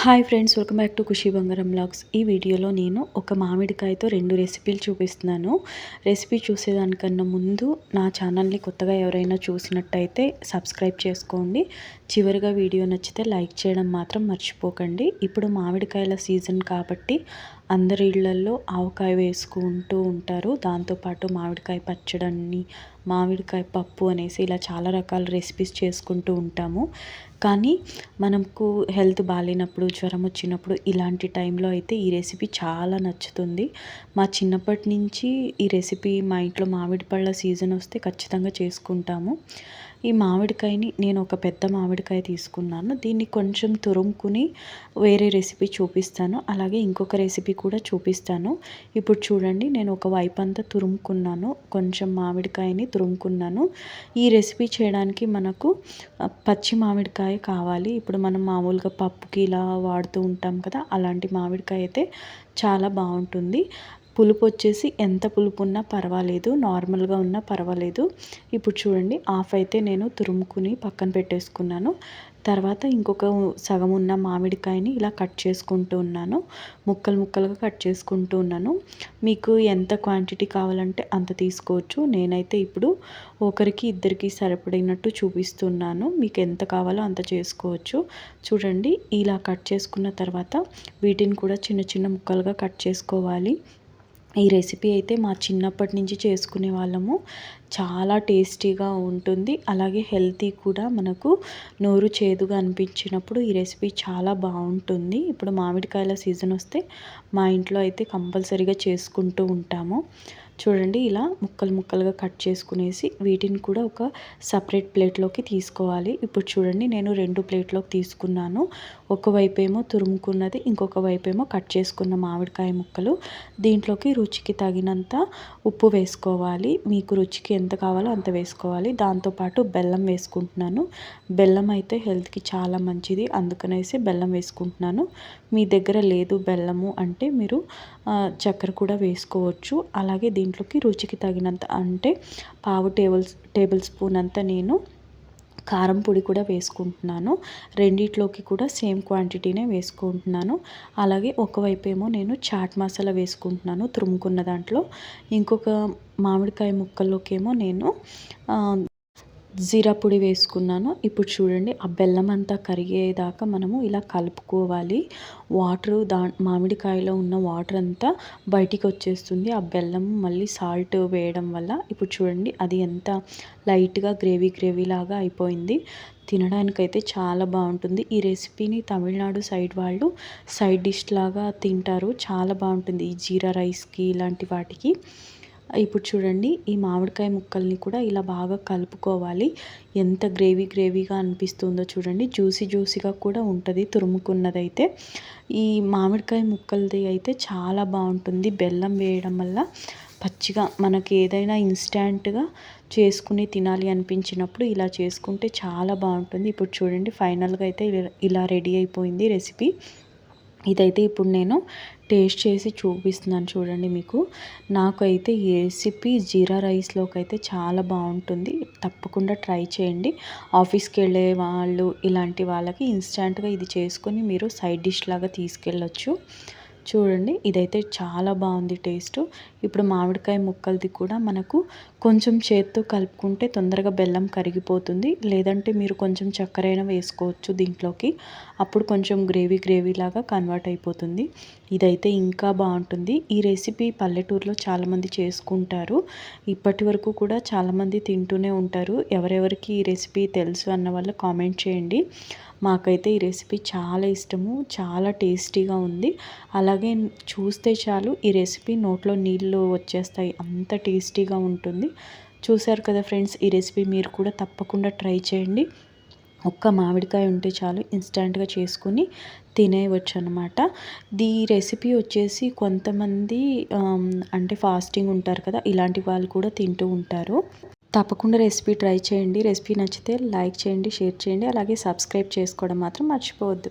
Hi friends, welcome back to Khushi Bangaram vlogs. ఈ వీడియోలో నేను ఒక మామిడికాయతో 2 రెసిపీలు చూపిస్తున్నాను. రెసిపీ చూసేదానికన్నా ముందు నా ఛానల్ని కొత్తగా ఎవరైనా చూసినట్టయితే సబ్స్క్రైబ్ చేసుకోండి. చివరిగా వీడియో నచ్చితే లైక్ చేయడం మాత్రం మర్చిపోకండి. ఇప్పుడు మామిడికాయల సీజన్ కాబట్టి అందరి ఇళ్లల్లో ఆవకాయ వేసుకుంటూ ఉంటారు. దాంతోపాటు మామిడికాయ పచ్చడని, మామిడికాయ పప్పు అనేసి ఇలా చాలా రకాల రెసిపీస్ చేసుకుంటూ ఉంటాము. కానీ మనకు హెల్త్ బాగాలేనప్పుడు, జ్వరం వచ్చినప్పుడు ఇలాంటి టైంలో అయితే ఈ రెసిపీ చాలా నచ్చుతుంది. మా చిన్నప్పటి నుంచి ఈ రెసిపీ మా ఇంట్లో మామిడి పళ్ళ సీజన్ వస్తే ఖచ్చితంగా చేసుకుంటాము. ఈ మామిడికాయని నేను ఒక పెద్ద మామిడికాయ తీసుకున్నాను. దీన్ని కొంచెం తురుముకుని వేరే రెసిపీ చూపిస్తాను. అలాగే ఇంకొక రెసిపీ కూడా చూపిస్తాను. ఇప్పుడు చూడండి, నేను ఒక వైపు అంతా తురుముకున్నాను. కొంచెం మామిడికాయని తురుముకున్నాను. ఈ రెసిపీ చేయడానికి మనకు పచ్చి మామిడికాయ కావాలి. ఇప్పుడు మనం మామూలుగా పప్పుకి ఇలా వాడుతూ ఉంటాం కదా, అలాంటి మామిడికాయ అయితే చాలా బాగుంటుంది. పులుపు వచ్చేసి ఎంత పులుపు ఉన్నా పర్వాలేదు, నార్మల్గా ఉన్నా పర్వాలేదు. ఇప్పుడు చూడండి, హాఫ్ అయితే నేను తురుముకుని పక్కన పెట్టేసుకున్నాను. తర్వాత ఇంకొక సగం ఉన్న మామిడికాయని ఇలా కట్ చేసుకుంటూ ఉన్నాను. ముక్కలు ముక్కలుగా కట్ చేసుకుంటూ ఉన్నాను. మీకు ఎంత క్వాంటిటీ కావాలంటే అంత తీసుకోవచ్చు. నేనైతే ఇప్పుడు ఒకరికి ఇద్దరికి సరిపడినట్టు చూపిస్తున్నాను. మీకు ఎంత కావాలో అంత చేసుకోవచ్చు. చూడండి, ఇలా కట్ చేసుకున్న తర్వాత వీటిని కూడా చిన్న చిన్న ముక్కలుగా కట్ చేసుకోవాలి. ఈ రెసిపీ అయితే మా చిన్నప్పటి నుంచి చేసుకునే వాళ్ళము. చాలా టేస్టీగా ఉంటుంది, అలాగే హెల్తీ కూడా. మనకు నోరు చేదుగా అనిపించినప్పుడు ఈ రెసిపీ చాలా బాగుంటుంది. ఇప్పుడు మామిడికాయల సీజన్ వస్తే మా ఇంట్లో అయితే కంపల్సరీగా చేసుకుంటూ ఉంటాము. చూడండి, ఇలా ముక్కలు ముక్కలుగా కట్ చేసుకునేసి వీటిని కూడా ఒక సపరేట్ ప్లేట్లోకి తీసుకోవాలి. ఇప్పుడు చూడండి, నేను 2 ప్లేట్లోకి తీసుకున్నాను. ఒకవైపు ఏమో తురుముకున్నది, ఇంకొక వైపు ఏమో కట్ చేసుకున్న మామిడికాయ ముక్కలు. దీంట్లోకి రుచికి తగినంత ఉప్పు వేసుకోవాలి. మీకు రుచికి ఎంత కావాలో అంత వేసుకోవాలి. దాంతోపాటు బెల్లం వేసుకుంటున్నాను. బెల్లం అయితే హెల్త్కి చాలా మంచిది, అందుకనేసి బెల్లం వేసుకుంటున్నాను. మీ దగ్గర లేదు బెల్లము అంటే మీరు చక్కెర కూడా వేసుకోవచ్చు. అలాగే దీంట్లోకి రుచికి తగినంత అంటే పావు టేబుల్ స్పూన్ అంతా నేను కారం పొడి కూడా వేసుకుంటున్నాను. రెండిట్లోకి కూడా సేమ్ క్వాంటిటీనే వేసుకుంటున్నాను. అలాగే ఒకవైపు ఏమో నేను చాట్ మసాలా వేసుకుంటున్నాను తురుముకున్న దాంట్లో. ఇంకొక మామిడికాయ ముక్కల్లోకి ఏమో నేను జీరా పొడి వేసుకున్నాను. ఇప్పుడు చూడండి, ఆ బెల్లం అంతా కరిగేదాకా మనము ఇలా కలుపుకోవాలి. వాటరు మామిడికాయలో ఉన్న వాటర్ అంతా బయటికి వచ్చేస్తుంది ఆ బెల్లం మళ్ళీ సాల్ట్ వేయడం వల్ల. ఇప్పుడు చూడండి, అది ఎంత లైట్గా గ్రేవీ లాగా అయిపోయింది. తినడానికైతే చాలా బాగుంటుంది. ఈ రెసిపీని తమిళనాడు సైడ్ వాళ్ళు సైడ్ డిష్ లాగా తింటారు. చాలా బాగుంటుంది ఈ జీరా రైస్కి, ఇలాంటి వాటికి. ఇప్పుడు చూడండి, ఈ మామిడికాయ ముక్కల్ని కూడా ఇలా బాగా కలుపుకోవాలి. ఎంత గ్రేవీగా అనిపిస్తుందో చూడండి. జ్యూసీగా కూడా ఉంటుంది తురుముకున్నదైతే. ఈ మామిడికాయ ముక్కలది అయితే చాలా బాగుంటుంది బెల్లం వేయడం వల్ల. పచ్చిగా మనకి ఏదైనా ఇన్స్టాంట్గా చేసుకుని తినాలి అనిపించినప్పుడు ఇలా చేసుకుంటే చాలా బాగుంటుంది. ఇప్పుడు చూడండి, ఫైనల్గా అయితే ఇలా రెడీ అయిపోయింది రెసిపీ. ఇదైతే ఇప్పుడు నేను టేస్ట్ చేసి చూపిస్తున్నాను చూడండి మీకు. నాకైతే ఈ రెసిపీ జీరా రైస్లోకి అయితే చాలా బాగుంటుంది. తప్పకుండా ట్రై చేయండి. ఆఫీస్కి వెళ్ళే వాళ్ళు ఇలాంటి వాళ్ళకి ఇన్స్టాంట్గా ఇది చేసుకొని మీరు సైడ్ డిష్ లాగా తీసుకెళ్ళొచ్చు. చూడండి, ఇదైతే చాలా బాగుంది టేస్ట్. ఇప్పుడు మామిడికాయ ముక్కలది కూడా మనకు కొంచెం చేత్తో కలుపుకుంటే తొందరగా బెల్లం కరిగిపోతుంది. లేదంటే మీరు కొంచెం చక్కెర వేసుకోవచ్చు దీంట్లోకి. అప్పుడు కొంచెం గ్రేవీ లాగా కన్వర్ట్ అయిపోతుంది. ఇదైతే ఇంకా బాగుంటుంది. ఈ రెసిపీ పల్లెటూరులో చాలామంది చేసుకుంటారు. ఇప్పటి వరకు కూడా చాలామంది తింటూనే ఉంటారు. ఎవరెవరికి ఈ రెసిపీ తెలుసు అన్న వాళ్ళు కామెంట్ చేయండి. మాకైతే ఈ రెసిపీ చాలా ఇష్టము, చాలా టేస్టీగా ఉంది. అలాగే చూస్తే చాలు ఈ రెసిపీ నోట్లో నీళ్ళు వచ్చేస్తాయి, అంత టేస్టీగా ఉంటుంది. చూశారు కదా ఫ్రెండ్స్, ఈ రెసిపీ మీరు కూడా తప్పకుండా ట్రై చేయండి. ఒక్క మామిడికాయ ఉంటే చాలు, ఇన్స్టెంట్గా చేసుకుని తినేయవచ్చు అనమాట. ఈ రెసిపీ వచ్చేసి కొంతమంది అంటే ఫాస్టింగ్ ఉంటారు కదా, ఇలాంటి వాళ్ళు కూడా తింటూ ఉంటారు. తప్పకుండా రెసిపీ ట్రై చేయండి. రెసిపీ నచ్చితే లైక్ చేయండి, షేర్ చేయండి, అలాగే సబ్స్క్రైబ్ చేసుకోవడం మాత్రం మర్చిపోవద్దు.